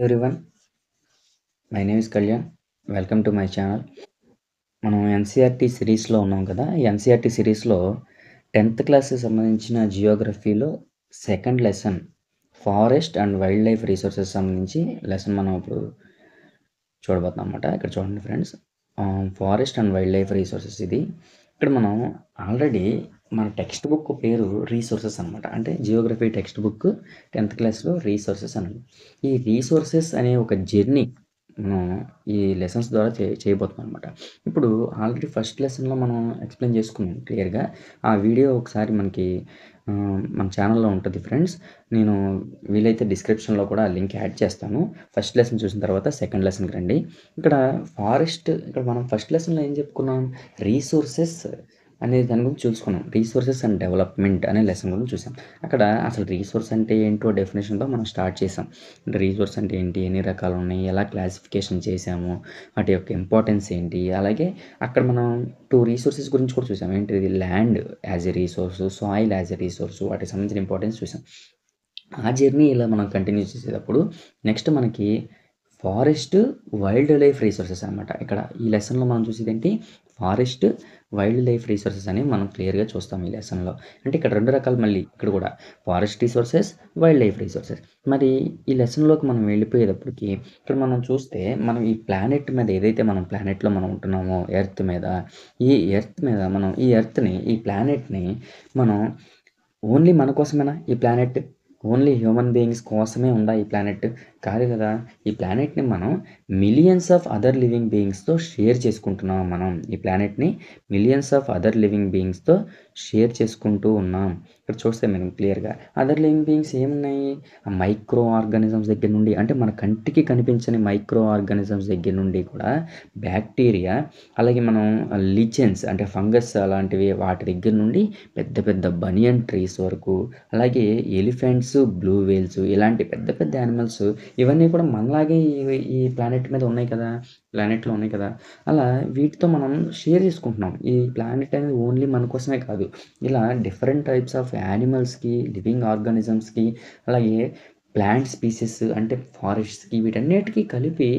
Everyone, my name is Kalyan. Welcome to my channel. మనం NCERT సిరీస్లో ఉన్నాం కదా. ఈ ఎన్సీఆర్టీ సిరీస్లో 10th క్లాస్కి సంబంధించిన జియోగ్రఫీలో second lesson forest and wildlife resources సంబంధించి లెసన్ మనం ఇప్పుడు చూడబోతున్నాం అన్నమాట. ఇక్కడ చూడండి friends, forest and wildlife resources. ఇది ఇక్కడ మనం ఆల్రెడీ మన టెక్స్ట్ బుక్ పేరు రీసోర్సెస్ అనమాట. అంటే జియోగ్రఫీ టెక్స్ట్ బుక్ 10th క్లాస్లో రీసోర్సెస్ అని. ఈ రీసోర్సెస్ అనే ఒక జర్నీ మనం ఈ లెసన్స్ ద్వారా చేయబోతున్నాం అనమాట. ఇప్పుడు ఆల్రెడీ ఫస్ట్ లెసన్లో మనం ఎక్స్ప్లెయిన్ చేసుకున్నాం క్లియర్గా. ఆ వీడియో ఒకసారి మనకి మన ఛానల్లో ఉంటుంది ఫ్రెండ్స్. నేను వీలైతే డిస్క్రిప్షన్లో కూడా లింక్ యాడ్ చేస్తాను. ఫస్ట్ లెసన్ చూసిన తర్వాత సెకండ్ లెసన్కి రండి. ఇక్కడ మనం ఫస్ట్ లెసన్లో ఏం చెప్పుకున్నాం? రీసోర్సెస్ అనే దాని గురించి చూసుకున్నాం. రీసోర్సెస్ అండ్ డెవలప్మెంట్ అనే లెసన్ గురించి చూసాం. అక్కడ అసలు రీసోర్స్ అంటే ఏంటో డెఫినేషన్తో మనం స్టార్ట్ చేసాం. అంటే రీసోర్స్ అంటే ఏంటి, ఎన్ని రకాలు ఉన్నాయి, ఎలా క్లాసిఫికేషన్ చేసాము, వాటి యొక్క ఇంపార్టెన్స్ ఏంటి. అలాగే అక్కడ మనం 2 రీసోర్సెస్ గురించి కూడా చూసాం. ఏంటిది? Land as a resource, soil as a resource, వాటికి సంబంధించిన ఇంపార్టెన్స్ చూసాం. ఆ జర్నీ ఇలా మనం కంటిన్యూ చేసేటప్పుడు నెక్స్ట్ మనకి ఫారెస్ట్ వైల్డ్ లైఫ్ రీసోర్సెస్ అనమాట. ఇక్కడ ఈ లెసన్లో మనం చూసేది ఏంటి? ఫారెస్ట్ వైల్డ్ లైఫ్ రీసోర్సెస్ అని మనం క్లియర్గా చూస్తాం ఈ లెసన్లో. అంటే ఇక్కడ 2 రకాలు, మళ్ళీ ఇక్కడ కూడా forest resources, wild life resources. మరి ఈ లెసన్లోకి మనం వెళ్ళిపోయేటప్పటికి ఇక్కడ మనం చూస్తే, మనం ఈ ప్లానెట్ మీద ఏదైతే మనం ప్లానెట్లో మనం ఉంటున్నామో, ఎర్త్ మీద మనం ఈ ప్లానెట్ని మనం ఓన్లీ మన కోసమేనా ఈ ప్లానెట్? ఓన్లీ హ్యూమన్ బీయింగ్స్ కోసమే ఉందా ఈ ప్లానెట్? కాదు కదా. ఈ ప్లానెట్ని మనం మిలియన్స్ ఆఫ్ అదర్ లివింగ్ బీయింగ్స్తో షేర్ చేసుకుంటున్నాం. మనం ఈ ప్లానెట్ని మిలియన్స్ ఆఫ్ అదర్ లివింగ్ బీయింగ్స్తో షేర్ చేసుకుంటూ ఉన్నాం. ఇక్కడ చూస్తే మనం క్లియర్గా అదర్ లివింగ్ బీయింగ్స్ ఏమున్నాయి? ఆ మైక్రో ఆర్గానిజమ్స్ దగ్గర నుండి, అంటే మన కంటికి కనిపించని మైక్రో ఆర్గానిజమ్స్ దగ్గర నుండి కూడా బ్యాక్టీరియా, అలాగే మనం లిచెన్స్ అంటే ఫంగస్ అలాంటివి, వాటి దగ్గర నుండి పెద్ద పెద్ద బనియన్ ట్రీస్ వరకు, అలాగే ఎలిఫెంట్స్, బ్లూ వేల్స్, ఇలాంటి పెద్ద పెద్ద యానిమల్స్, ఇవన్నీ కూడా మనలాగే ఈ ప్లానెట్లో ఉన్నాయి కదా. అలా వీటితో మనం షేర్ చేసుకుంటున్నాం. ఈ ప్లానెట్ అనేది ఓన్లీ మన కోసమే కాదు, ఇలా డిఫరెంట్ టైప్స్ ఆఫ్ యానిమల్స్కి, లివింగ్ ఆర్గానిజమ్స్కి, అలాగే ప్లాంట్ స్పీసెస్ అంటే ఫారెస్ట్స్కి, వీటన్నిటికీ కలిపి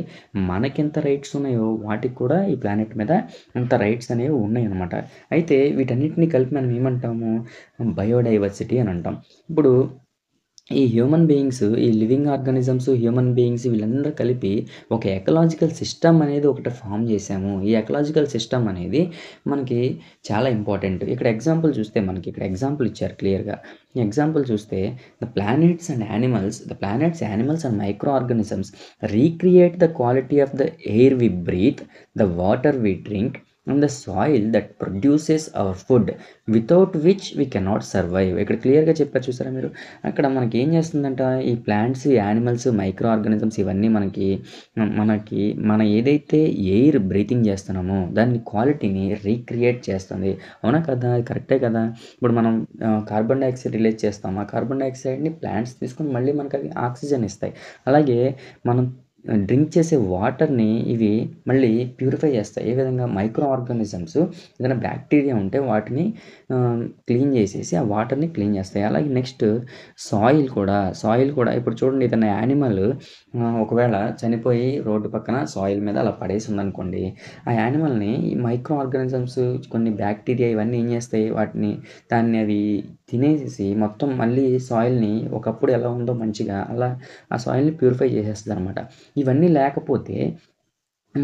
మనకెంత రైట్స్ ఉన్నాయో వాటికి కూడా ఈ ప్లానెట్ మీద అంత రైట్స్ అనేవి ఉన్నాయి అన్నమాట. అయితే వీటన్నిటిని కలిపి మనం ఏమంటాము? బయోడైవర్సిటీ అని అంటాం. ఇప్పుడు ఈ హ్యూమన్ బీయింగ్స్, ఈ లివింగ్ ఆర్గానిజమ్స్, హ్యూమన్ బీయింగ్స్ వీళ్ళందరూ కలిపి ఒక ఎకలాజికల్ సిస్టమ్ అనేది ఒకటి ఫామ్ చేశాము. ఈ ఎకలాజికల్ సిస్టమ్ అనేది మనకి చాలా ఇంపార్టెంట్. ఇక్కడ ఎగ్జాంపుల్ చూస్తే, మనకి ఇక్కడ ఎగ్జాంపుల్ ఇచ్చారు క్లియర్గా. ఈ ఎగ్జాంపుల్ చూస్తే, the planets, animals and microorganisms recreate the quality of the air we breathe, the water we drink and the soil that produces our food without which we cannot survive. ఇక్కడ క్లియర్గా చెప్పారు చూసారా మీరు. అక్కడ మనకి ఏం చేస్తుందంట, ఈ ప్లాంట్స్, యానిమల్స్, మైక్రో ఆర్గానిజమ్స్ ఇవన్నీ మన ఏదైతే ఎయిర్ బ్రీతింగ్ చేస్తున్నామో దాని క్వాలిటీని రీక్రియేట్ చేస్తుంది. అవునా కదా? అది కరెక్టే కదా. ఇప్పుడు మనం కార్బన్ డైఆక్సైడ్ రిలీజ్ చేస్తాం. ఆ కార్బన్ డైఆక్సైడ్ని ప్లాంట్స్ తీసుకొని మళ్ళీ మనకి అవి ఆక్సిజన్ ఇస్తాయి. అలాగే మనం డ్రింక్ చేసే వాటర్ని ఇవి మళ్ళీ ప్యూరిఫై చేస్తాయి. ఏ విధంగా? మైక్రో ఆర్గానిజమ్స్ ఏదైనా బ్యాక్టీరియా ఉంటే వాటిని క్లీన్ చేసేసి ఆ వాటర్ని క్లీన్ చేస్తాయి. అలాగే నెక్స్ట్ సాయిల్ కూడా ఇప్పుడు చూడండి, ఏదైనా యానిమల్ ఒకవేళ చనిపోయి రోడ్డు పక్కన సాయిల్ మీద అలా పడేసి ఉందనుకోండి, ఆ యానిమల్ని ఈ మైక్రో ఆర్గానిజమ్స్, కొన్ని బ్యాక్టీరియా ఇవన్నీ ఏం చేస్తాయి, దాన్ని అవి తినేసేసి మొత్తం మళ్ళీ సాయిల్ని ఒకప్పుడు ఎలా ఉందో మంచిగా అలా ఆ సాయిల్ని ప్యూరిఫై చేసేస్తుంది అనమాట. ఇవన్నీ లేకపోతే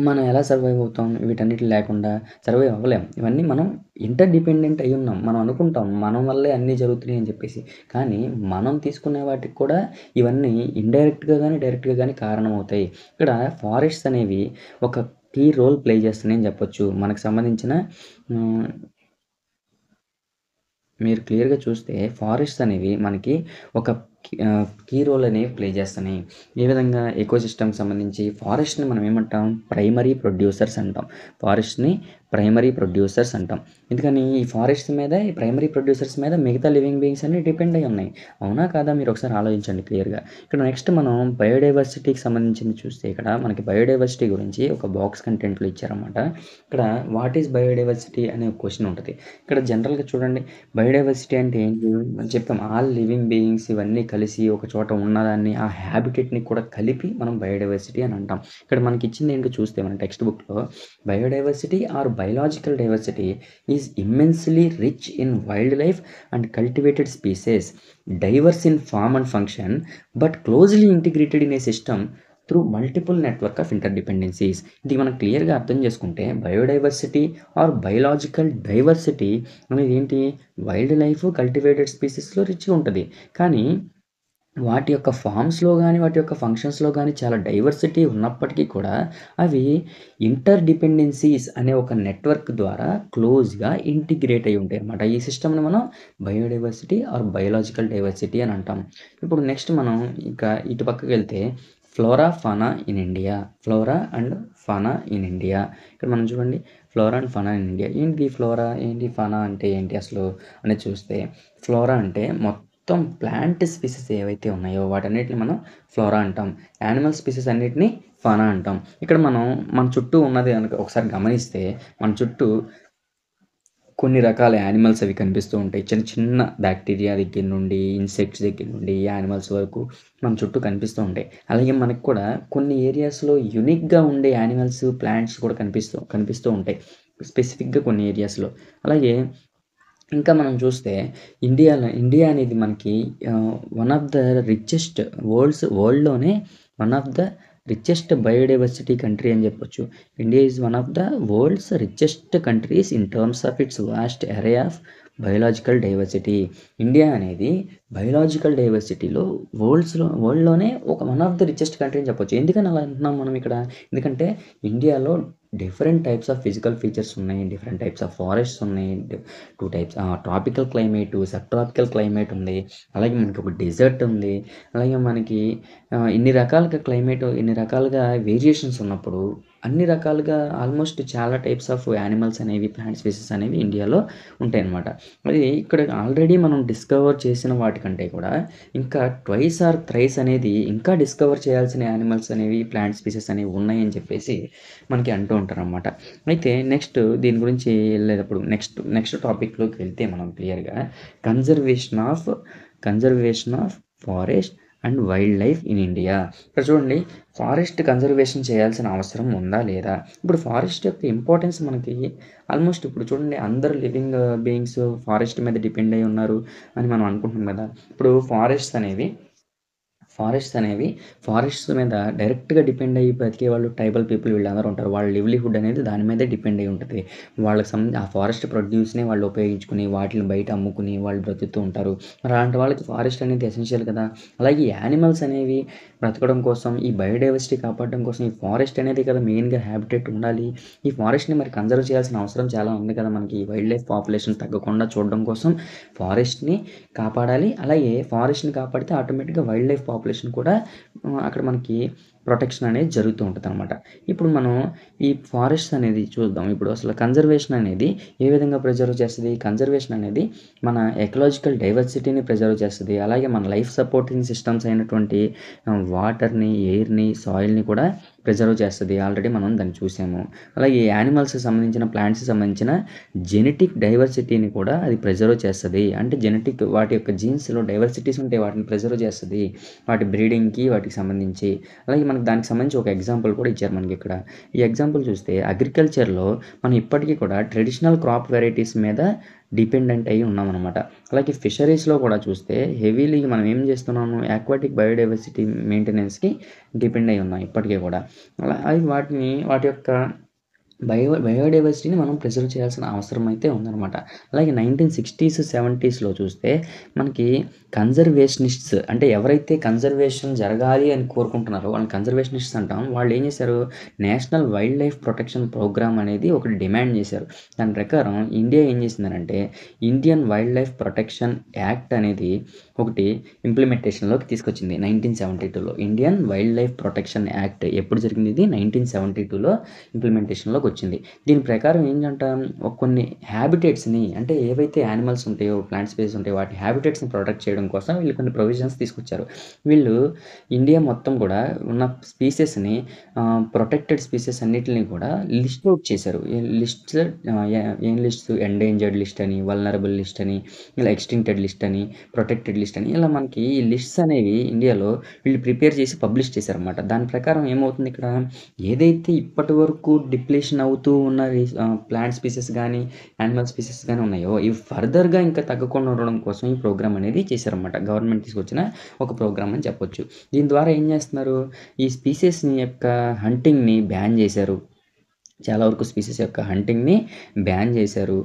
మనం ఎలా సర్వైవ్ అవుతాం? వీటన్నిటి లేకుండా సర్వైవ్ అవ్వలేం. ఇవన్నీ మనం ఇంటర్ డిపెండెంట్ అయి ఉన్నాం. మనం అనుకుంటాం మనం వల్లే అన్నీ జరుగుతున్నాయి అని చెప్పేసి. కానీ మనం తీసుకునే వాటికి కూడా ఇవన్నీ ఇండైరెక్ట్గా కానీ డైరెక్ట్గా కానీ కారణమవుతాయి. ఇక్కడ ఫారెస్ట్స్ అనేవి ఒక కీ రోల్ ప్లే చేస్తున్నాయని చెప్పొచ్చు. మనకు సంబంధించిన మీరు క్లియర్గా చూస్తే ఫారెస్ట్స్ అనేవి మనకి ఒక కీ రోల్ అనేవి ప్లే చేస్తున్నాయి. ఏ విధంగా? ఎకోసిస్టమ్కి సంబంధించి ఫారెస్ట్ని మనం ఏమంటాం? ప్రైమరీ ప్రొడ్యూసర్స్ అంటాం. ఫారెస్ట్ని ప్రైమరీ ప్రొడ్యూసర్స్ అంటాం. ఎందుకని ఈ ఫారెస్ట్స్ మీద, ఈ ప్రైమరీ ప్రొడ్యూసర్స్ మీద మిగతా లివింగ్ బీయింగ్స్ అన్నీ డిపెండ్ అయ్యి ఉన్నాయి. అవునా కాదా? మీరు ఒకసారి ఆలోచించండి క్లియర్‌గా. ఇక్కడ నెక్స్ట్ మనం బయోడైవర్సిటీకి సంబంధించింది చూస్తే ఇక్కడ మనకి బయోడైవర్సిటీ గురించి ఒక బాక్స్ కంటెంట్‌లో ఇచ్చారన్నమాట. ఇక్కడ వాట్ ఈస్ బయోడైవర్సిటీ అనే ఒక క్వెషన్ ఉంటది. ఇక్కడ జనరల్‌గా చూడండి, బయోడైవర్సిటీ అంటే ఏంటి? మనం చెప్పాం ఆల్ లివింగ్ బీయింగ్స్ ఇవన్నీ కలిసి ఒక చోట ఉన్నదాన్ని, ఆ హ్యాబిటేట్‌ని కూడా కలిపి మనం బయోడైవర్సిటీ అని అంటాం. ఇక్కడ మనకిచ్చింది ఏంటో చూస్తే మన టెక్స్ట్ బుక్‌లో biodiversity or biological diversity is immensely rich in wildlife and cultivated species, diverse in form and function, but closely integrated in a system through multiple network of interdependencies. ఇది మనం క్లియర్‌గా అర్థం చేసుకుంటే బయోడైవర్సిటీ ఆర్ బయోలాజికల్ డైవర్సిటీ అనేది ఏంటి? Wild life, cultivated స్పీసెస్‌లో రిచ్‌గా ఉంటది. కానీ వాటి యొక్క ఫార్మ్స్‌లో గాని, వాటి యొక్క ఫంక్షన్స్‌లో గాని చాలా డైవర్సిటీ ఉన్నప్పటికీ కూడా అవి ఇంటర్‌డిపెండెన్సీస్ అనే ఒక నెట్వర్క్ ద్వారా క్లోజ్‌గా ఇంటిగ్రేట్ అయ్యి ఉంటాయన్నమాట. ఈ సిస్టమ్‌ని మనం బయోడైవర్సిటీ ఆర్ బయోలాజికల్ డైవర్సిటీ అని అంటాం. ఇప్పుడు నెక్స్ట్ మనం ఇంకా ఇటు పక్కకెళ్తే flora, fauna in India. Flora and fauna in India. ఇక్కడ మనం చూడండి, flora and fauna in India. ఏంటి ఫ్లోరా? ఏంటి ఫానా అంటే ఏంటి అసలు అనేది చూస్తే, ఫ్లోరా అంటే మొత్తం ప్లాంట్ స్పీసెస్ ఏవైతే ఉన్నాయో వాటన్నిటిని మనం ఫ్లోరా అంటాం. యానిమల్ స్పీసెస్ అన్నిటిని ఫానా అంటాం. ఇక్కడ మనం మన చుట్టూ ఉన్నది గనుక ఒకసారి గమనిస్తే మన చుట్టూ కొన్ని రకాల యానిమల్స్ అవి కనిపిస్తూ ఉంటాయి. చిన్న చిన్న బ్యాక్టీరియా దగ్గర నుండి, ఇన్సెక్ట్స్ దగ్గర నుండి, యానిమల్స్ వరకు మన చుట్టూ కనిపిస్తూ ఉంటాయి. అలాగే మనకు కూడా కొన్ని ఏరియాస్‌లో యూనిక్‌గా ఉండే యానిమల్స్, ప్లాంట్స్ కూడా కనిపిస్తూ ఉంటాయి. స్పెసిఫిక్‌గా కొన్ని ఏరియాస్‌లో. అలాగే ఇంకా మనం చూస్తే ఇండియా అనేది మనకి వన్ ఆఫ్ ద రిచెస్ట్ వరల్డ్‌లోనే one of the richest biodiversity country అని చెప్పొచ్చు. India is one of the world's richest countries in terms of its vast array of biological diversity. India అనేది బయోలాజికల్ డైవర్సిటీలో వరల్డ్‌లోనే ఒక one of the richest country అని చెప్పొచ్చు. ఎందుకని అలా అంటున్నాం మనం ఇక్కడ? ఎందుకంటే ఇండియాలో different types of physical features ఉన్నాయి. డిఫరెంట్ టైప్స్ ఆఫ్ ఫారెస్ట్స్ ఉన్నాయి. 2 types tropical climate, sub tropical climate ఉంది. అలాగే మనకి ఒక డెజర్ట్ ఉంది. అలాగే మనకి ఇన్ని రకాలుగా క్లైమేట్, ఇన్ని రకాలుగా వేరియేషన్స్ ఉన్నప్పుడు అన్ని రకాలుగా ఆల్మోస్ట్ చాలా టైప్స్ ఆఫ్ యానిమల్స్ అనేవి, ప్లాంట్ స్పీసెస్ అనేవి ఇండియాలో ఉంటాయన్నమాట. అది ఇక్కడ ఆల్రెడీ మనం డిస్కవర్ చేసిన వాటికంటే కూడా ఇంకా ట్వైస్ ఆర్ థ్రైస్ అనేది ఇంకా డిస్కవర్ చేయాల్సిన యానిమల్స్ అనేవి, ప్లాంట్ స్పీసెస్ అనేవి ఉన్నాయని చెప్పేసి మనకి అంటూ ఉంటారనమాట. అయితే నెక్స్ట్ దీని గురించి వెళ్ళేటప్పుడు నెక్స్ట్ టాపిక్‌లోకి వెళ్తే మనం క్లియర్‌గా conservation of forest and wild life in India. ఇక్కడ చూడండి, ఫారెస్ట్ కన్జర్వేషన్ చేయాల్సిన అవసరం ఉందా లేదా? ఇప్పుడు ఫారెస్ట్ యొక్క ఇంపార్టెన్స్ మనకి ఆల్మోస్ట్ ఇప్పుడు చూడండి, అందరూ లివింగ్ బీయింగ్స్ ఫారెస్ట్ మీద డిపెండ్ అయ్యి ఉన్నారు అని మనం అనుకుంటున్నాం కదా! ఇప్పుడు ఫారెస్ట్స్ మీద డైరెక్ట్‌గా డిపెండ్ అయ్యి బతికే వాళ్ళు ట్రైబల్ పీపుల్ వీళ్ళందరూ ఉంటారు. వాళ్ళ లివ్లీహుడ్ అనేది దాని మీదే డిపెండ్ అయ్యి ఉంటది. వాళ్ళకి ఆ ఫారెస్ట్ ప్రొడ్యూస్‌నే వాళ్ళు ఉపయోగించుకొని, వాటిని బయట అమ్ముకుని వాళ్ళు బ్రతుకుతూ ఉంటారు. అలాంటి వాళ్ళకి ఫారెస్ట్ అనేది ఎసెన్షియల్ కదా! అలాగే యానిమల్స్ అనేవి బ్రతకడం కోసం, ఈ బయోడైవర్సిటీ కాపాడడం కోసం ఈ ఫారెస్ట్ అనేది కదా మెయిన్‌గా హ్యాబిటేట్ ఉండాలి. ఈ ఫారెస్ట్‌ని మరి కన్జర్వ్ చేయాల్సిన అవసరం చాలా ఉంది కదా మనకి. వైల్డ్ లైఫ్ పాపులేషన్ తగ్గకుండా చూడడం కోసం ఫారెస్ట్‌ని కాపాడాలి. అలాగే ఫారెస్ట్‌ని కాపాడితే ఆటోమేటిక్‌గా వైల్డ్ లైఫ్ పాపులేషన్ కూడా అక్కడ మనకి ప్రొటెక్షన్ అనేది జరుగుతూ ఉంటదనమాట. ఇప్పుడు మనం ఈ ఫారెస్ట్స్ అనేది చూద్దాం. ఇప్పుడు అసలు కన్జర్వేషన్ అనేది ఏ విధంగా ప్రిజర్వ్ చేస్తది? కన్జర్వేషన్ అనేది మన ఎకలాజికల్ డైవర్సిటీని ప్రిజర్వ్ చేస్తది. అలాగే మన లైఫ్ సపోర్టింగ్ సిస్టమ్స్ అయినటువంటి వాటర్‌ని, ఎయిర్‌ని, సాయిల్‌ని కూడా ప్రిజర్వ్ చేస్తది. ఆల్రెడీ మనం దాన్ని చూసాము. అలాగే యానిమల్స్‌కి సంబంధించిన, ప్లాంట్స్‌కి సంబంధించిన జెనెటిక్ డైవర్సిటీని కూడా అది ప్రిజర్వ్ చేస్తది. అంటే వాటి యొక్క జీన్స్‌లో డైవర్సిటీస్ ఉంటాయి. వాటిని ప్రిజర్వ్ చేస్తది. వాటి బ్రీడింగ్‌కి వాటికి సంబంధించి. అలాగే మనకు దానికి సంబంధించి ఒక ఎగ్జాంపుల్ కూడా ఇచ్చారు మనకిక్కడ. ఈ ఎగ్జాంపుల్ చూస్తే అగ్రికల్చర్‌లో మనం ఇప్పటికీ కూడా ట్రెడిషనల్ క్రాప్ వెరైటీస్ మీద డిపెండెంట్ అయ్యి ఉన్నామనమాట. అలాగే ఫిషరీస్‌లో కూడా చూస్తే హెవీలీ మనం ఏం చేస్తున్నాము, ఆక్వాటిక్ బయోడైవర్సిటీ మెయింటెనెన్స్‌కి డిపెండ్ అయ్యి ఉన్నాం ఇప్పటికీ కూడా. అవి వాటి యొక్క బయోడైవర్సిటీని మనం ప్రిజర్వ్ చేయాల్సిన అవసరం అయితే ఉందనమాట. అలాగే 1960స్, 70స్‌లో చూస్తే మనకి కన్జర్వేషనిస్ట్స్ అంటే ఎవరైతే కన్జర్వేషన్ జరగాలి అని కోరుకుంటున్నారో వాళ్ళని కన్జర్వేషనిస్ట్స్ అంటాం. వాళ్ళు ఏం చేశారు, national wildlife protection programme అనేది ఒకటి డిమాండ్ చేశారు. దాని ప్రకారం ఇండియా ఏం చేసిందనంటే Indian wildlife protection act అనేది ఒకటి ఇంప్లిమెంటేషన్‌లోకి తీసుకొచ్చింది 1972లో. Indian wildlife protection act ఎప్పుడు జరిగింది? ఇది 1972లో ఇంప్లిమెంటేషన్‌లోకి వచ్చింది. దీని ప్రకారం ఏంటంట కొన్ని హ్యాబిటేట్స్‌ని అంటే ఏవైతే యానిమల్స్ ఉంటాయో, ప్లాంట్ స్పీసీస్ ఉంటాయో వాటి హ్యాబిటేట్స్‌ని ప్రొటెక్ట్ చేయడం కోసం వీళ్ళు కొన్ని ప్రొవిజన్స్ తీసుకొచ్చారు. వీళ్ళు ఇండియా మొత్తం కూడా ఉన్న స్పీసీస్‌ని ప్రొటెక్టెడ్ స్పీసీస్ అన్నిటిని కూడా లిస్ట్ ఔట్ చేశారు. ఈ లిస్ట్స్ ఏం లిస్ట్స్ ఎండేంజర్డ్ లిస్ట్ అని, వల్నరబుల్ లిస్ట్ అని, ఇలా ఎక్స్‌టింక్టెడ్ లిస్ట్ అని, ప్రొటెక్టెడ్ లిస్ట్ అని ఇలా మనకి ఈ లిస్ట్స్ అనేవి ఇండియాలో వీళ్ళు ప్రిపేర్ చేసి పబ్లిష్ చేశారన్నమాట. దాని ప్రకారం ఏమవుతుంది ఇక్కడ ఏదైతే ఇప్పటివరకు డిప్లీషన్ అవుతూ ఉన్న ప్లాంట్ స్పీసీస్ గానీ, యానిమల్ స్పీసీస్ గానీ ఉన్నాయో ఇవి ఫర్దర్‌గా ఇంకా తగ్గకుండా ఉండడం కోసం ఈ ప్రోగ్రామ్ అనేది చేశారన్నమాట. గవర్నమెంట్ తీసుకొచ్చిన ఒక ప్రోగ్రామ్ అని చెప్పొచ్చు. దీని ద్వారా ఏం చేస్తున్నారు? ఈ స్పీసీస్‌ని యొక్క హంటింగ్‌ని బ్యాన్ చేశారు. చాలా వరకు స్పీసీస్ యొక్క హంటింగ్‌ని బ్యాన్ చేశారు.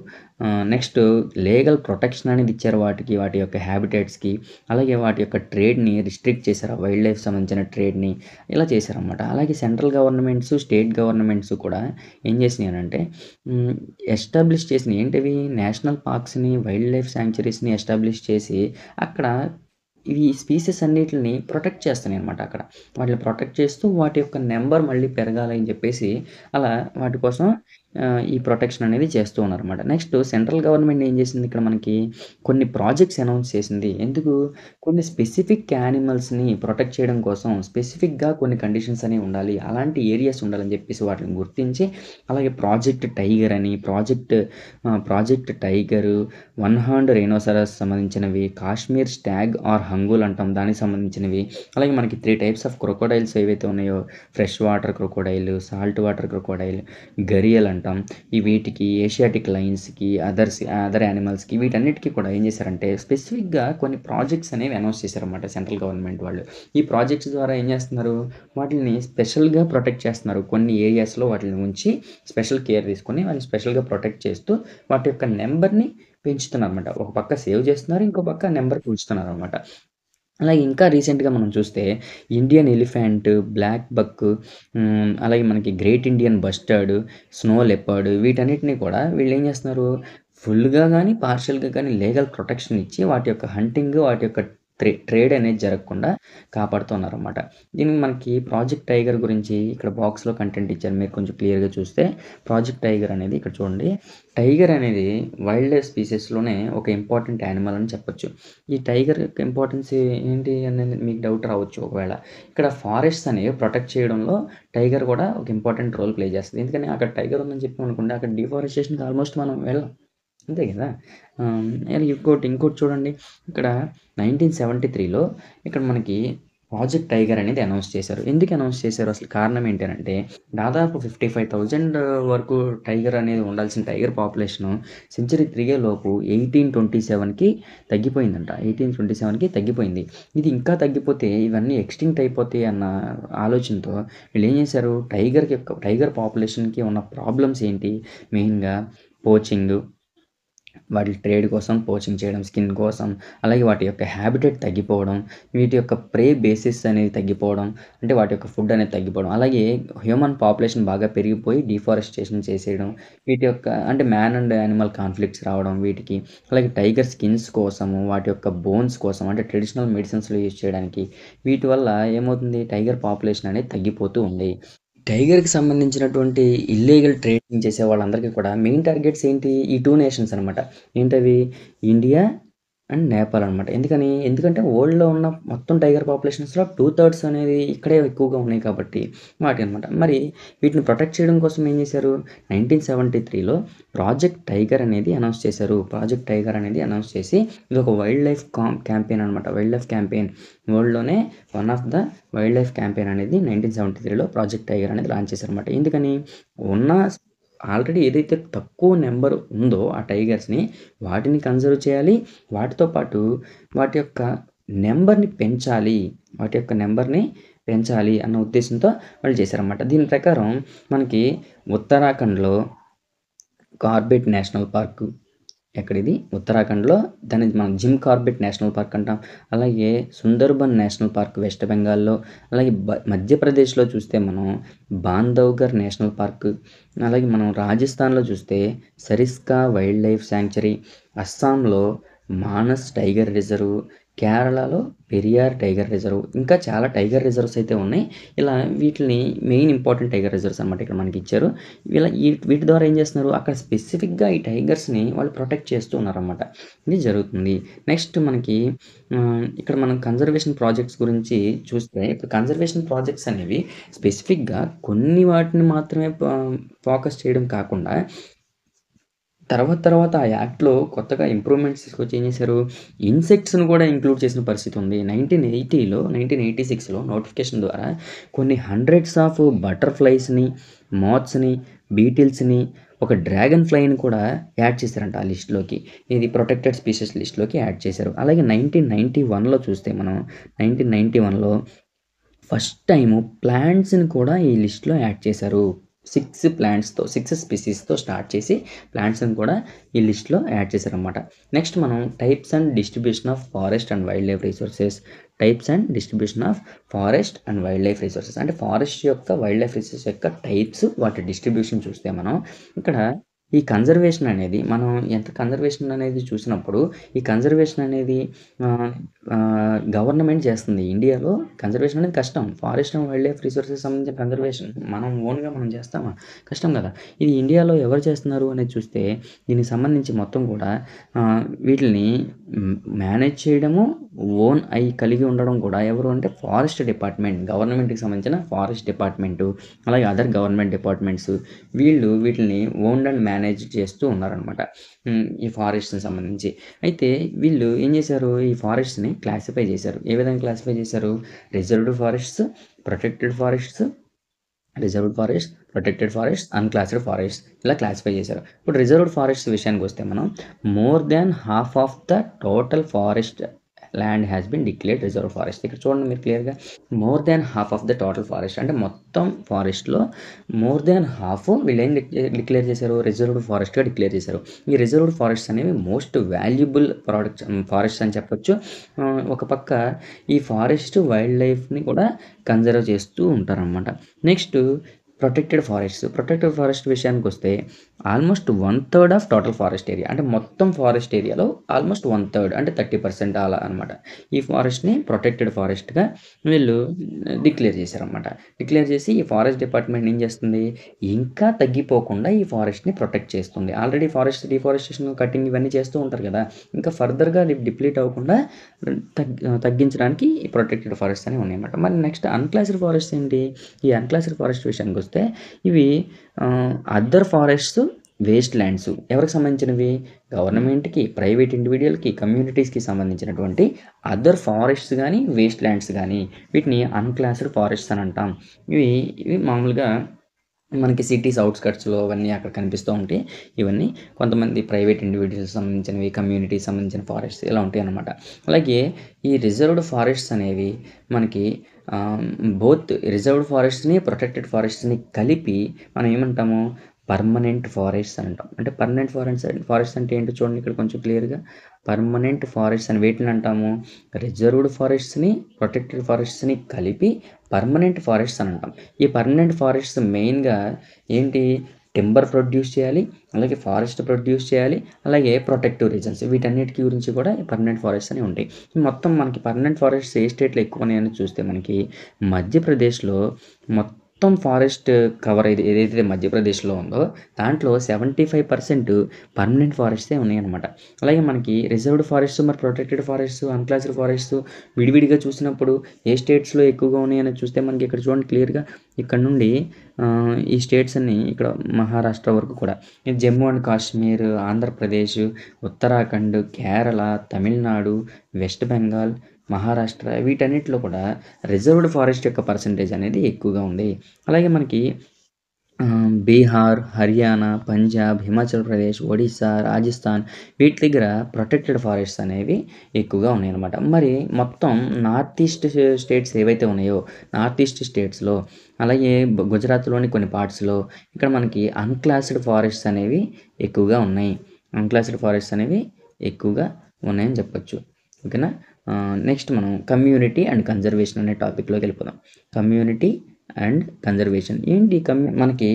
నెక్స్ట్ లీగల్ ప్రొటెక్షన్ అనేది ఇచ్చారు వాటికి, వాటి యొక్క హ్యాబిటేట్స్‌కి. అలాగే వాటి యొక్క ట్రేడ్‌ని రిస్ట్రిక్ట్ చేశారు. వైల్డ్ లైఫ్ సంబంధించిన ట్రేడ్‌ని ఇలా చేశారన్నమాట. అలాగే సెంట్రల్ గవర్నమెంట్స్, స్టేట్ గవర్నమెంట్స్ కూడా ఏం చేసినాయనంటే ఎస్టాబ్లిష్ చేసినయి ఏంటివి? నేషనల్ పార్క్స్‌ని, వైల్డ్ లైఫ్ శాంక్చురీస్‌ని ఎస్టాబ్లిష్ చేసి అక్కడ ఈ స్పీసీస్ అన్నిటిని ప్రొటెక్ట్ చేస్తున్నాయన్నమాట అక్కడ. వాటిని ప్రొటెక్ట్ చేస్తూ వాటి యొక్క నంబర్ మళ్ళీ పెరగాలి అని చెప్పేసి అలా వాటి కోసం ఈ ప్రొటెక్షన్ అనేది చేస్తూ ఉన్నారన్నమాట. నెక్స్ట్ సెంట్రల్ గవర్నమెంట్ ఏం చేసింది ఇక్కడ మనకి కొన్ని ప్రాజెక్ట్స్ అనౌన్స్ చేసింది. ఎందుకు? కొన్ని స్పెసిఫిక్ యానిమల్స్‌ని ప్రొటెక్ట్ చేయడం కోసం స్పెసిఫిక్‌గా కొన్ని కండిషన్స్ అనేవి ఉండాలి. అలాంటి ఏరియాస్ ఉండాలని చెప్పేసి వాటిని గుర్తించి అలాగే ప్రాజెక్ట్ టైగర్ అని, project tiger, one horned rhinoceros సంబంధించినవి, కాశ్మీర్ స్టాగ్ ఆర్ హంగూల్ అంటాం దానికి సంబంధించినవి. అలాగే మనకి 3 టైప్స్ ఆఫ్ క్రొకోడైల్స్ ఏవైతే ఉన్నాయో fresh water crocodile, salt water crocodile, gharial అంటాం. ఈ వీటికి ఏషియాటిక్ లయన్స్‌కి, అదర్ యానిమల్స్‌కి వీటన్నిటికి కూడా ఏం చేశారంటే స్పెసిఫిక్‌గా కొన్ని ప్రాజెక్ట్స్ అనేవి అనౌన్స్ చేశారన్నమాట సెంట్రల్ గవర్నమెంట్ వాళ్ళు. ఈ ప్రాజెక్ట్స్ ద్వారా ఏం చేస్తున్నారు? వాటిని స్పెషల్‌గా ప్రొటెక్ట్ చేస్తున్నారు. కొన్ని ఏరియాస్‌లో వాటిని ఉంచి స్పెషల్ కేర్ తీసుకొని వాళ్ళని స్పెషల్‌గా ప్రొటెక్ట్ చేస్తూ వాటి యొక్క నంబర్‌ని పెంచుతున్నారన్నమాట. ఒక పక్క సేవ్ చేస్తున్నారు. ఇంకో పక్క నంబర్ పెంచుతున్నారన్నమాట. అలాగే ఇంకా రీసెంట్‌గా మనం చూస్తే ఇండియన్ ఎలిఫెంట్, బ్లాక్ బక్, అలాగే మనకి great Indian bustard, snow leopard వీటన్నిటిని కూడా వీళ్ళేం చేస్తున్నారు? ఫుల్‌గా గానీ, పార్షియల్‌గా గానీ లీగల్ ప్రొటెక్షన్ ఇచ్చి వాటి యొక్క హంటింగ్, వాటి యొక్క ట్రేడ్ అనేది జరగకుండా కాపాడుతున్నారన్నమాట. దీనికి మనకి ప్రాజెక్ట్ టైగర్ గురించి ఇక్కడ బాక్స్‌లో కంటెంట్ ఇచ్చారు. మీరు కొంచెం క్లియర్‌గా చూస్తే ప్రాజెక్ట్ టైగర్ అనేది ఇక్కడ చూడండి. టైగర్ అనేది వైల్డ్ లైఫ్ స్పీసీస్‌లోనే ఒక ఇంపార్టెంట్ యానిమల్ అని చెప్పొచ్చు. ఈ టైగర్ యొక్క ఇంపార్టెన్స్ ఏంటి అనేది మీకు డౌట్ రావచ్చు ఒకవేళ. ఇక్కడ ఫారెస్ట్స్ అనేవి ప్రొటెక్ట్ చేయడంలో టైగర్ కూడా ఒక ఇంపార్టెంట్ రోల్ ప్లే చేస్తది. ఎందుకని అక్కడ టైగర్ ఉందని చెప్పామనుకోండి అక్కడ డిఫారెస్టేషన్‌కి ఆల్మోస్ట్ మనం వెళ్ళం. అంతే కదా! ఇంకోటి చూడండి. ఇక్కడ 1973లో ఇక్కడ మనకి ప్రాజెక్ట్ టైగర్ అనేది అనౌన్స్ చేశారు. ఎందుకు అనౌన్స్ చేశారు? అసలు కారణం ఏంటి అనంటే దాదాపు 55,000 వరకు టైగర్ అనేది ఉండాల్సిన టైగర్ పాపులేషను సెంచరీ తిరిగేలోపు 1827కి తగ్గిపోయిందంట. 1827కి తగ్గిపోయింది. ఇది ఇంకా తగ్గిపోతే ఇవన్నీ ఎక్స్టింక్ట్ అయిపోతాయి అన్న ఆలోచనతో వీళ్ళేం చేశారు? టైగర్ పాపులేషన్‌కి ఉన్న ప్రాబ్లమ్స్ ఏంటి? మెయిన్‌గా పోచింగ్, వాటి ట్రేడ్ కోసం పోచింగ్ చేయడం స్కిన్ కోసం, అలాగే వాటి యొక్క హ్యాబిటేట్ తగ్గిపోవడం, వీటి యొక్క ప్రే బేసిస్ అనేది తగ్గిపోవడం, అంటే వాటి యొక్క ఫుడ్ అనేది తగ్గిపోవడం, అలాగే హ్యూమన్ పాపులేషన్ బాగా పెరిగిపోయి డిఫారెస్టేషన్ చేసేయడం, వీటి యొక్క అంటే మ్యాన్ అండ్ యానిమల్ కాన్ఫ్లిక్ట్స్ రావడం వీటికి, అలాగే టైగర్ స్కిన్స్ కోసము, వాటి యొక్క బోన్స్ కోసం అంటే ట్రెడిషనల్ మెడిసిన్స్‌లో యూజ్ చేయడానికి, వీటి వల్ల ఏమవుతుంది టైగర్ పాపులేషన్ అనేది తగ్గిపోతూ ఉంది. టైగర్‌కి సంబంధించినటువంటి ఇల్లీగల్ ట్రేడింగ్ చేసే వాళ్ళందరికీ కూడా మెయిన్ టార్గెట్స్ ఏంటి? ఈ 2 నేషన్స్ అనమాట. ఏంటవి? ఇండియా అండ్ నేపాల్ అనమాట. ఎందుకంటే వరల్డ్‌లో ఉన్న మొత్తం టైగర్ పాపులేషన్స్‌లో 2/3 అనేది ఇక్కడే ఎక్కువగా ఉన్నాయి కాబట్టి వాటి అనమాట. మరి వీటిని ప్రొటెక్ట్ చేయడం కోసం ఏం చేశారు? 1973లో ప్రాజెక్ట్ టైగర్ అనేది అనౌన్స్ చేశారు. ప్రాజెక్ట్ టైగర్ అనేది అనౌన్స్ చేసి ఇదొక వైల్డ్ లైఫ్ క్యాంపెయిన్ అనమాట. వైల్డ్ లైఫ్ క్యాంపెయిన్ వరల్డ్‌లోనే one of the wildlife campaign అనేది 1973లో ప్రాజెక్ట్ టైగర్ అనేది లాంచ్ చేశారనమాట. ఎందుకని? ఉన్న ఆల్రెడీ ఏదైతే తక్కువ నెంబర్ ఉందో ఆ టైగర్స్‌ని వాటిని కన్జర్వ్ చేయాలి. వాటితో పాటు వాటి యొక్క నంబర్‌ని పెంచాలి. అన్న ఉద్దేశంతో వాళ్ళు చేశారన్నమాట. దీని ప్రకారం మనకి ఉత్తరాఖండ్‌లో కార్బెట్ నేషనల్ పార్కు ఎక్కడిది? ఉత్తరాఖండ్‌లో దాన్ని మనం జిమ్ కార్బెట్ నేషనల్ పార్క్ అంటాం. అలాగే సుందర్బన్ నేషనల్ పార్క్ వెస్ట్ బెంగాల్‌లో, అలాగే మధ్యప్రదేశ్‌లో చూస్తే మనం బాంధవ్‌గర్ నేషనల్ పార్క్, అలాగే మనం రాజస్థాన్‌లో చూస్తే సరిస్కా వైల్డ్ లైఫ్ శాంక్చురీ, అస్సాంలో మానస్ టైగర్ రిజర్వ్, కేరళలో పెరియార్ టైగర్ రిజర్వ్, ఇంకా చాలా టైగర్ రిజర్వ్స్ అయితే ఉన్నాయి. ఇలా వీటిని మెయిన్ ఇంపార్టెంట్ టైగర్ రిజర్వ్స్ అనమాట ఇక్కడ మనకి ఇచ్చారు. ఇలా వీటి ద్వారా ఏం చేస్తున్నారు, అక్కడ స్పెసిఫిక్గా ఈ టైగర్స్ని వాళ్ళు ప్రొటెక్ట్ చేస్తూ ఉన్నారన్నమాట. ఇది జరుగుతుంది. నెక్స్ట్ మనకి ఇక్కడ మనం కన్జర్వేషన్ ప్రాజెక్ట్స్ గురించి చూస్తే, ఇప్పుడు కన్జర్వేషన్ ప్రాజెక్ట్స్ అనేవి స్పెసిఫిక్గా కొన్ని వాటిని మాత్రమే ఫోకస్ చేయడం కాకుండా తర్వాత ఆ యాక్ట్‌లో కొత్తగా ఇంప్రూవ్‌మెంట్స్ తీసుకొచ్చి ఏం చేశారు, ఇన్సెక్ట్స్‌ని కూడా ఇంక్లూడ్ చేసిన పరిస్థితి ఉంది. 1986లో నోటిఫికేషన్ ద్వారా కొన్ని హండ్రెడ్స్ ఆఫ్ బటర్‌ఫ్లైస్‌ని, మాత్స్‌ని, బీటిల్స్‌ని, ఒక డ్రాగన్ ఫ్లైని కూడా యాడ్ చేశారంట ఆ లిస్ట్‌లోకి. ఇది ప్రొటెక్టెడ్ స్పీషీస్ లిస్ట్‌లోకి యాడ్ చేశారు. అలాగే 1991లో చూస్తే మనం 1991లో ఫస్ట్ టైము ప్లాంట్స్‌ని కూడా ఈ లిస్ట్‌లో యాడ్ చేశారు. 6 స్పీసీస్‌తో స్టార్ట్ చేసి ప్లాంట్స్‌ని కూడా ఈ లిస్ట్‌లో యాడ్ చేశారనమాట. నెక్స్ట్ మనం types and distribution of forest and wildlife resources. Types and distribution of forest and wildlife resources అంటే ఫారెస్ట్ యొక్క, వైల్డ్ లైఫ్ రిసోర్సెస్ యొక్క టైప్స్, వాటి డిస్ట్రిబ్యూషన్ చూస్తే మనం ఇక్కడ ఈ కన్జర్వేషన్ అనేది, మనం ఎంత కన్జర్వేషన్ అనేది చూసినప్పుడు, ఈ కన్జర్వేషన్ అనేది గవర్నమెంట్ చేస్తుంది. ఇండియాలో కన్జర్వేషన్ అనేది కష్టం. Forest and wildlife resources సంబంధించిన కన్జర్వేషన్ మనం ఓన్గా మనం చేస్తామా? కష్టం కదా. ఇది ఇండియాలో ఎవరు చేస్తున్నారు అనేది చూస్తే, దీనికి సంబంధించి మొత్తం కూడా వీటిని మేనేజ్ చేయడము, ఓన్ అయి కలిగి ఉండడం కూడా ఎవరు అంటే ఫారెస్ట్ డిపార్ట్మెంట్, గవర్నమెంట్కి సంబంధించిన ఫారెస్ట్ డిపార్ట్మెంటు, అలాగే అదర్ గవర్నమెంట్ డిపార్ట్మెంట్స్, వీటిని ఓన్డ్ అండ్ మేనేజ్ చేస్తూ ఉన్నారనమాట ఈ ఫారెస్ట్ని సంబంధించి. అయితే వీళ్ళు ఏం చేశారు, ఈ ఫారెస్ట్ని క్లాసిఫై చేశారు. ఏ విధంగా క్లాసిఫై చేశారు, reserved forests, protected forests, reserved forest, protected forest, unclassified forest, ఇలా క్లాసిఫై చేశారు. ఇప్పుడు రిజర్వ్డ్ ఫారెస్ట్ విషయానికి వస్తే మనం more than half of the total forest land has been declared reserve forest. ఇక్కడ చూడండి మీరు క్లియర్గా, more than half of the total forest అంటే మొత్తం ఫారెస్ట్లో మోర్ దాన్ హాఫ్ వీళ్ళు ఏం డిక్లేర్ చేశారు, రిజర్వ్డ్ ఫారెస్ట్గా డిక్లేర్ చేశారు. ఈ రిజర్వ్డ్ ఫారెస్ట్ అనేవి మోస్ట్ వాల్యుబుల్ ఫారెస్ట్ అని చెప్పొచ్చు. ఒక పక్క ఈ ఫారెస్ట్ వైల్డ్ లైఫ్ని కూడా కన్జర్వ్ చేస్తూ ఉంటారన్నమాట. నెక్స్ట్ ప్రొటెక్టెడ్ ఫారెస్ట్ విషయానికి వస్తే almost 1/3 of total forest area, అంటే మొత్తం ఫారెస్ట్ ఏరియాలో ఆల్మోస్ట్ 1/3 అంటే 30% అలా అనమాట. ఈ ఫారెస్ట్ని ప్రొటెక్టెడ్ ఫారెస్ట్గా వీళ్ళు డిక్లేర్ చేశారనమాట. డిక్లేర్ చేసి ఈ ఫారెస్ట్ డిపార్ట్మెంట్ ఏం చేస్తుంది, ఇంకా తగ్గిపోకుండా ఈ ఫారెస్ట్ని ప్రొటెక్ట్ చేస్తుంది. ఆల్రెడీ ఫారెస్ట్ డిఫారెస్టేషన్, కటింగ్ ఇవన్నీ చేస్తూ ఉంటారు కదా, ఇంకా ఫర్దర్గా డిప్లీట్ అవ్వకుండా తగ్గించడానికి ఈ ప్రొటెక్టెడ్ ఫారెస్ట్ అనేవి ఉన్నాయన్నమాట. మరి నెక్స్ట్ అన్క్లాసిఫైడ్ ఫారెస్ట్ ఏంటి, ఈ అన్క్లాసిఫైడ్ ఫారెస్ట్ విషయానికి వస్తే ఇవి అదర్ ఫారెస్ట్స్, వేస్ట్ ల్యాండ్స్ ఎవరికి సంబంధించినవి, గవర్నమెంట్కి, ప్రైవేట్ ఇండివిజువల్కి, కమ్యూనిటీస్కి సంబంధించినటువంటి అదర్ ఫారెస్ట్స్ కానీ, వేస్ట్ ల్యాండ్స్ కానీ, వీటిని అన్క్లాసిఫైడ్ ఫారెస్ట్స్ అని అంటాం. ఇవి మామూలుగా మనకి సిటీస్ అవుట్స్కట్స్లో అవన్నీ అక్కడ కనిపిస్తూ ఉంటాయి. ఇవన్నీ కొంతమంది ప్రైవేట్ ఇండివిజువల్స్ సంబంధించినవి, కమ్యూనిటీకి సంబంధించిన ఫారెస్ట్స్ ఇలా ఉంటాయి అన్నమాట. అలాగే ఈ రిజర్వ్డ్ ఫారెస్ట్స్ అనేవి మనకి బోత్ రిజర్వ్డ్ ఫారెస్ట్ని, ప్రొటెక్టెడ్ ఫారెస్ట్ని కలిపి మనం ఏమంటాము, పర్మనెంట్ ఫారెస్ట్స్ అని అంటాం. అంటే పర్మనెంట్ ఫారెస్ట్ అంటే ఏంటో చూడండి ఇక్కడ కొంచెం క్లియర్గా. పర్మనెంట్ ఫారెస్ట్స్ అని వేటిని అంటాము, రిజర్వ్డ్ ఫారెస్ట్స్ని, ప్రొటెక్టెడ్ ఫారెస్ట్స్ని కలిపి పర్మనెంట్ ఫారెస్ట్స్ అని అంటాం. ఈ పర్మనెంట్ ఫారెస్ట్స్ మెయిన్గా ఏంటి, టింబర్ ప్రొడ్యూస్ చేయాలి, అలాగే ఫారెస్ట్ ప్రొడ్యూస్ చేయాలి, అలాగే ప్రొటెక్టివ్ రీజన్స్, వీటన్నిటికి గురించి కూడా ఈ పర్మనెంట్ ఫారెస్ట్ అని ఉంటాయి. మొత్తం మనకి పర్మనెంట్ ఫారెస్ట్స్ ఏ స్టేట్లో ఎక్కువ ఉన్నాయని చూస్తే మనకి మధ్యప్రదేశ్లో మొత్తం ఫారెస్ట్ కవర్ ఏదైతే మధ్యప్రదేశ్లో ఉందో దాంట్లో 75% పర్మనెంట్ ఫారెస్ట్సే ఉన్నాయన్నమాట. అలాగే మనకి రిజర్వ్డ్ ఫారెస్ట్, మరి ప్రొటెక్టెడ్ ఫారెస్ట్, అన్క్లాసిఫైడ్ ఫారెస్ట్ విడివిడిగా చూసినప్పుడు ఏ స్టేట్స్లో ఎక్కువగా ఉన్నాయని చూస్తే మనకి ఇక్కడ చూడండి క్లియర్గా, ఇక్కడ నుండి ఈ స్టేట్స్ అన్నీ ఇక్కడ మహారాష్ట్ర వరకు కూడా, జమ్మూ అండ్ కాశ్మీర్, ఆంధ్రప్రదేశ్, ఉత్తరాఖండ్, కేరళ, తమిళనాడు, వెస్ట్ బెంగాల్, మహారాష్ట్ర, వీటన్నిటిలో కూడా రిజర్వ్డ్ ఫారెస్ట్ యొక్క పర్సంటేజ్ అనేది ఎక్కువగా ఉంది. అలాగే మనకి బీహార్, హర్యానా, పంజాబ్, హిమాచల్ ప్రదేశ్, ఒడిస్సా, రాజస్థాన్ వీటి దగ్గర ప్రొటెక్టెడ్ ఫారెస్ట్స్ అనేవి ఎక్కువగా ఉన్నాయన్నమాట. మరి మొత్తం నార్త్ ఈస్ట్ స్టేట్స్ ఏవైతే ఉన్నాయో, నార్త్ ఈస్ట్ స్టేట్స్లో, అలాగే గుజరాత్లోని కొన్ని పార్ట్స్లో ఇక్కడ మనకి అన్క్లాసిడ్ ఫారెస్ట్స్ అనేవి ఎక్కువగా ఉన్నాయి. అన్క్లాసిడ్ ఫారెస్ట్స్ అనేవి ఎక్కువగా ఉన్నాయని చెప్పొచ్చు. ఓకేనా. నెక్స్ట్ మనం కమ్యూనిటీ అండ్ కన్జర్వేషన్ అనే టాపిక్లోకి వెళ్ళిపోదాం. Community and conservation. ఏంటి మనకి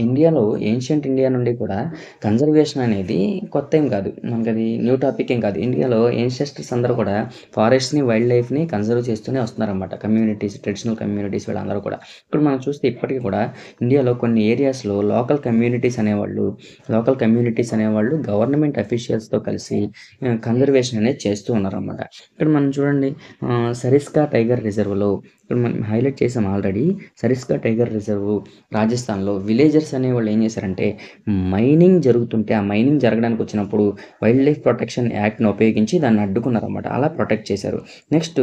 ఇండియాలో ఏన్షియంట్ ఇండియా నుండి కూడా కన్జర్వేషన్ అనేది కొత్త ఏం కాదు. మనకది న్యూ టాపిక్ ఏం కాదు. ఇండియాలో ఏన్షెస్టర్స్ అందరూ కూడా ఫారెస్ట్‌ని, వైల్డ్ లైఫ్‌ని కన్జర్వ్ చేస్తూనే వస్తున్నారనమాట. కమ్యూనిటీస్, ట్రెడిషనల్ కమ్యూనిటీస్ వీళ్ళందరూ కూడా. ఇప్పుడు మనం చూస్తే ఇప్పటికి కూడా ఇండియాలో కొన్ని ఏరియాస్‌లో లోకల్ కమ్యూనిటీస్ అనేవాళ్ళు గవర్నమెంట్ అఫీషియల్స్‌తో కలిసి కన్జర్వేషన్ అనేది చేస్తూ ఉన్నారనమాట. ఇక్కడ మనం చూడండి, సరిస్కా టైగర్ రిజర్వ్‌లో ఇప్పుడు మనం హైలైట్ చేసాం ఆల్రెడీ. సరిస్కా టైగర్ రిజర్వ్ రాజస్థాన్‌లో విలేజర్స్ అనేవాళ్ళు ఏం చేశారంటే, మైనింగ్ జరుగుతుంటే ఆ మైనింగ్ జరగడానికి వచ్చినప్పుడు వైల్డ్ లైఫ్ ప్రొటెక్షన్ యాక్ట్‌ని ఉపయోగించి దాన్ని అడ్డుకున్నారన్నమాట. అలా ప్రొటెక్ట్ చేశారు. నెక్స్ట్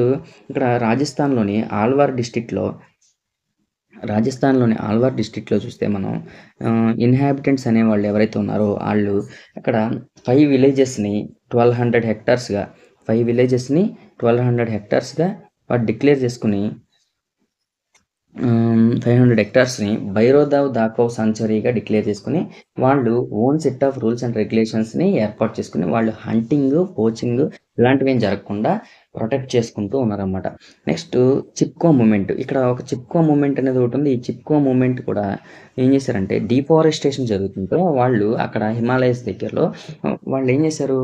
ఇక్కడ రాజస్థాన్‌లోని ఆల్వార్ డిస్ట్రిక్ట్‌లో చూస్తే మనం ఇన్హాబిటెంట్స్ అనేవాళ్ళు ఎవరైతే ఉన్నారో ఆళ్ళు అక్కడ 5 విలేజెస్‌ని 1200 హెక్టార్స్‌గా 5 విలేజెస్‌ని 1200 హెక్టార్స్‌గా వాడు డిక్లేర్ చేసుకొని 500 హెక్టార్స్‌ని భైరోదావ్ దాఖవ్ సాంక్చురీగా డిక్లేర్ చేసుకొని, వాళ్ళు own set of rules and రెగ్యులేషన్స్‌ని ఏర్పాటు చేసుకొని, వాళ్ళు హంటింగు, పోచింగు ఇలాంటివేం జరగకుండా ప్రొటెక్ట్ చేసుకుంటూ ఉన్నారనమాట. Next Chipko movement. ఇక్కడ ఒక చిప్కో మూవ్‌మెంట్ అనేది ఒకటుంది. ఈ చిప్కో మూవ్‌మెంట్ కూడా ఏం చేశారంటే, డీఫారెస్టేషన్ జరుగుతుంటే వాళ్ళు అక్కడ హిమాలయస్ దగ్గరలో వాళ్ళేం చేశారు,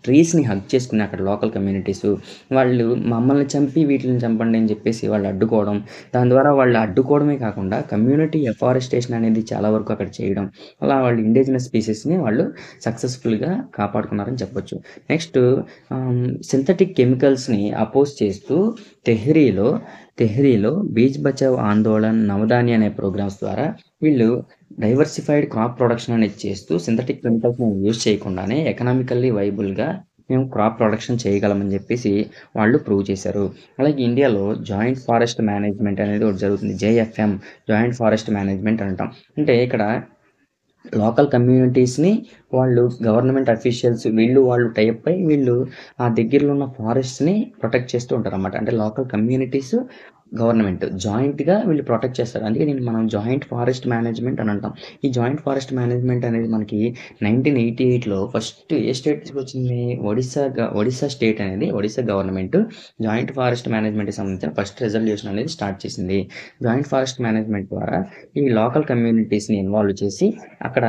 ట్రీస్‌ని హగ్ చేసుకుని అక్కడ లోకల్ కమ్యూనిటీసు వాళ్ళు మమ్మల్ని చంపి వీటిలిని చంపండి అని చెప్పేసి వాళ్ళు అడ్డుకోవడం. దాని ద్వారా వాళ్ళు అడ్డుకోవడమే కాకుండా కమ్యూనిటీ ఎఫారెస్టేషన్ అనేది చాలా వరకు అక్కడ చేయడం. అలా వాళ్ళు ఇండిజినస్ స్పీసీస్‌ని వాళ్ళు సక్సెస్‌ఫుల్‌గా కాపాడుకున్నారని చెప్పొచ్చు. నెక్స్ట్ సింథటిక్ కెమికల్స్‌ని అపోజ్ చేస్తూ తెహ్రీలో బీజ్ బచావ్ ఆందోళన్, నవదాని అనే ప్రోగ్రామ్స్ ద్వారా వీళ్ళు డైవర్సిఫైడ్ క్రాప్ ప్రొడక్షన్ అనేది చేస్తూ సింథటిక్ కెమికల్స్‌ని యూజ్ చేయకుండానే ఎకనామికల్లీ వైబుల్‌గా మేము క్రాప్ ప్రొడక్షన్ చేయగలమని చెప్పేసి వాళ్ళు ప్రూవ్ చేశారు. అలాగే ఇండియాలో జాయింట్ ఫారెస్ట్ మేనేజ్మెంట్ అనేది ఒకటి జరుగుతుంది. జేఎఫ్ఎం, జాయింట్ ఫారెస్ట్ మేనేజ్మెంట్ అంటాం. అంటే ఇక్కడ లోకల్ కమ్యూనిటీస్‌ని వాళ్ళు గవర్నమెంట్ అఫీషియల్స్ వాళ్ళు టై అప్ అయ్యి వీళ్ళు ఆ దగ్గరలో ఉన్న ఫారెస్ట్‌ని ప్రొటెక్ట్ చేస్తూ ఉంటారనమాట. అంటే లోకల్ కమ్యూనిటీస్, గవర్నమెంట్ జాయింట్‌గా వీళ్ళు ప్రొటెక్ట్ చేస్తారు. అందుకే దీన్ని మనం జాయింట్ ఫారెస్ట్ మేనేజ్మెంట్ అని అంటాం. ఈ జాయింట్ ఫారెస్ట్ మేనేజ్మెంట్ అనేది మనకి 1988లో ఫస్ట్ ఏ స్టేట్ తీసుకొచ్చింది? ఒడిస్సా స్టేట్ అనేది ఒడిస్సా గవర్నమెంట్ జాయింట్ ఫారెస్ట్ మేనేజ్మెంట్‌కి సంబంధించిన ఫస్ట్ రిజల్యూషన్ అనేది స్టార్ట్ చేసింది. జాయింట్ ఫారెస్ట్ మేనేజ్మెంట్ ద్వారా ఈ లోకల్ కమ్యూనిటీస్‌ని ఇన్వాల్వ్ చేసి అక్కడ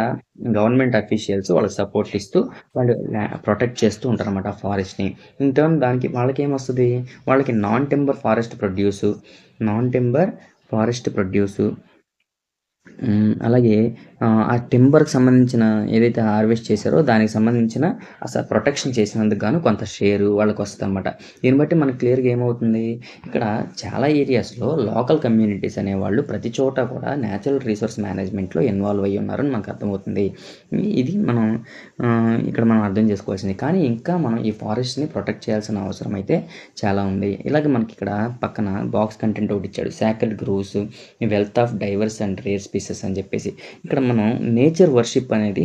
గవర్నమెంట్ అఫీషియల్స్ వాళ్ళకి సపోర్ట్ ఇస్తూ వాళ్ళు ప్రొటెక్ట్ చేస్తూ ఉంటారనమాట ఆ ఫారెస్ట్‌ని. ఇన్ టర్మ్ దానికి వాళ్ళకేమొస్తది? వాళ్ళకి నాన్ టింబర్ ఫారెస్ట్ ప్రొడ్యూసు అలాగే ఆ టింబర్‌కి సంబంధించిన ఏదైతే హార్వెస్ట్ చేశారో దానికి సంబంధించిన అసలు ప్రొటెక్షన్ చేసినందుకు గాను కొంత షేరు వాళ్ళకొస్తదనమాట. దీన్ని బట్టి మనకు క్లియర్‌గా ఏమవుతుంది? ఇక్కడ చాలా ఏరియాస్‌లో లోకల్ కమ్యూనిటీస్ అనేవాళ్ళు ప్రతి చోట కూడా నేచురల్ రిసోర్స్ మేనేజ్మెంట్‌లో ఇన్వాల్వ్ అయ్యి ఉన్నారని మనకు అర్థమవుతుంది. ఇది ఇక్కడ మనం అర్థం చేసుకోవాల్సింది. కానీ ఇంకా మనం ఈ ఫారెస్ట్‌ని ప్రొటెక్ట్ చేయాల్సిన అవసరం అయితే చాలా ఉంది. ఇలాగే మనకి ఇక్కడ పక్కన బాక్స్ కంటెంట్ ఒకటి ఇచ్చాడు. Sacred groves, wealth of divorce and rare species అని చెప్పేసి. ఇక్కడ మనం నేచర్ వర్షిప్ అనేది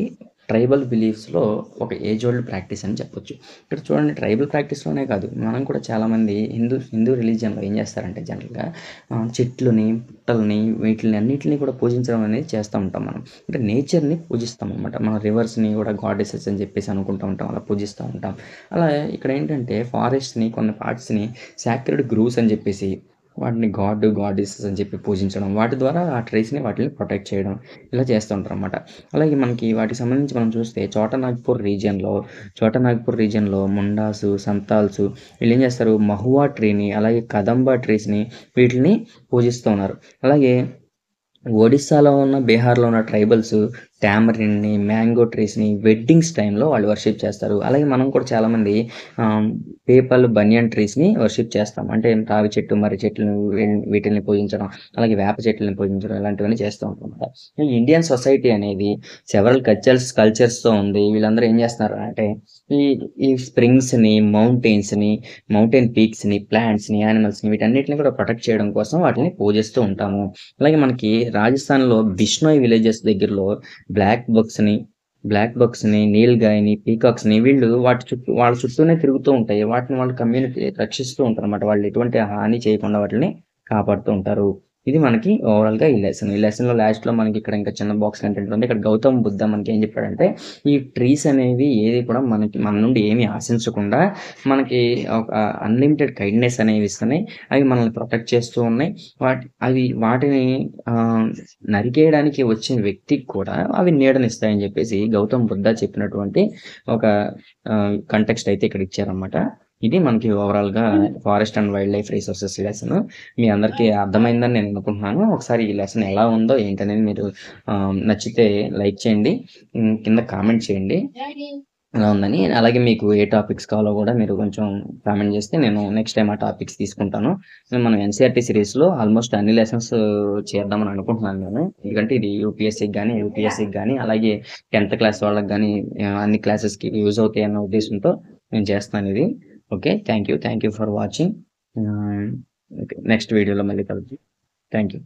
ట్రైబల్ బిలీఫ్స్‌లో ఒక ఏజ్ ఓల్డ్ ప్రాక్టీస్ అని చెప్పొచ్చు. ఇక్కడ చూడండి, ట్రైబల్ ప్రాక్టీస్‌లోనే కాదు, మనం కూడా చాలామంది హిందూ రిలీజియన్‌లో ఏం చేస్తారంటే జనరల్‌గా చెట్లని, పుట్టలని వీటిని అన్నిటిని కూడా పూజించడం అనేది చేస్తూ ఉంటాం మనం. అంటే నేచర్‌ని పూజిస్తాం అనమాట. మనం రివర్స్‌ని కూడా గాడెసెస్ అని చెప్పేసి అనుకుంటూ ఉంటాం. అలా పూజిస్తూ ఉంటాం. అలా ఇక్కడ ఏంటంటే ఫారెస్ట్‌ని కొన్ని పార్ట్స్‌ని సాక్రెడ్ గ్రూవ్స్ అని చెప్పేసి వాటిని గాడెసెస్ అని చెప్పి పూజించడం. వాటి ద్వారా ఆ ట్రీస్‌ని వాటిని ప్రొటెక్ట్ చేయడం. ఇలా చేస్తూ ఉంటారనమాట. అలాగే మనకి వాటికి సంబంధించి మనం చూస్తే చోటా నాగ్‌పూర్ రీజియన్‌లో ముండాసు, సంతాల్సు వీళ్ళేం చేస్తారు, మహువా ట్రీని అలాగే కదంబా ట్రీస్‌ని వీటిని పూజిస్తూ ఉన్నారు. అలాగే ఒడిస్సాలో ఉన్న, బీహార్‌లో ఉన్న ట్రైబల్స్ టామరిన్‌ని, మ్యాంగో ట్రీస్‌ని వెడ్డింగ్స్ టైంలో వాళ్ళు వర్షిప్ చేస్తారు. అలాగే మనం కూడా చాలామంది పీపల్, బనియన్ ట్రీస్‌ని వర్షిప్ చేస్తాం. అంటే రావి చెట్టు, మర్రి చెట్లను వీటిల్ని పూజించడం, అలాగే వేప చెట్లని పూజించడం ఇలాంటివన్నీ చేస్తూ ఉంటామన్నమాట. ఈ ఇండియన్ సొసైటీ అనేది సెవరల్ కల్చర్స్‌తో ఉంది. వీళ్ళందరూ ఏం చేస్తున్నారు అంటే ఈ ఈ స్ప్రింగ్స్‌ని, మౌంటైన్ పీక్స్‌ని, ప్లాంట్స్‌ని, యానిమల్స్‌ని వీటన్నిటిని కూడా ప్రొటెక్ట్ చేయడం కోసం వాటిని పూజిస్తూ ఉంటాము. అలాగే మనకి రాజస్థాన్‌లో బిష్నోయ్ విలేజెస్ దగ్గరలో బ్లాక్ బక్స్‌ని, నీల్గాయని, పీకాక్స్‌ని వీళ్ళు వాళ్ళ చుట్టూనే తిరుగుతూ ఉంటాయి. వాటిని వాళ్ళు కమ్యూనిటీ రక్షిస్తూ ఉంటారన్నమాట. వాళ్ళు ఎటువంటి హాని చేయకుండా వాటిని కాపాడుతూ ఉంటారు. ఇది మనకి ఓవరాల్‌గా ఈ లెసన్. ఈ లెసన్‌లో లాస్ట్‌లో మనకి ఇక్కడ ఇంకా చిన్న బాక్స్ కంటెంట్ ఉంది. ఇక్కడ గౌతమ్ బుద్ధ మనకేం చెప్పాడంటే, ఈ ట్రీస్ అనేవి ఏది కూడా మన నుండి ఏమి ఆశించకుండా మనకి ఒక అన్‌లిమిటెడ్ కైండ్‌నెస్ అనేవి ఇస్తున్నాయి. అవి మనల్ని ప్రొటెక్ట్ చేస్తూ ఉన్నాయి. వాటిని ఆహ్, నరికేయడానికి వచ్చిన వ్యక్తికి కూడా అవి నీడనిస్తాయని చెప్పేసి గౌతమ్ బుద్ధ చెప్పినటువంటి ఒక కంటెక్స్ట్ అయితే ఇక్కడ ఇచ్చారన్నమాట. ఇది మనకి ఓవరాల్‌గా forest and wildlife resources lesson. మీ అందరికీ అర్థమైందని నేను అనుకుంటున్నాను. ఒకసారి ఈ లెసన్ ఎలా ఉందో ఏంటనేది మీరు నచ్చితే లైక్ చేయండి. కింద కామెంట్ చేయండి ఎలా ఉందని. అలాగే మీకు ఏ టాపిక్స్ కావాలో కూడా మీరు కొంచెం కామెంట్ చేస్తే నేను నెక్స్ట్ టైమ్ ఆ టాపిక్స్ తీసుకుంటాను. మనం ఎన్‌సీఈఆర్‌టీ సీరీస్‌లో ఆల్మోస్ట్ అన్ని లెసన్స్ చేద్దామని అనుకుంటున్నాను నేను. ఎందుకంటే ఇది యూపీఎస్సీకి గాని, యూపీఎస్సీకి గాని అలాగే 10థ్ క్లాస్ వాళ్ళకి గాని అన్ని క్లాసెస్‌కి యూజ్ అవుతాయన్న ఉద్దేశంతో నేను చేస్తున్నాను ఇది. Okay. Thank you. Thank you for watching. Okay. Next వీడియోలో మళ్ళీ కలుద్దాం. Thank you.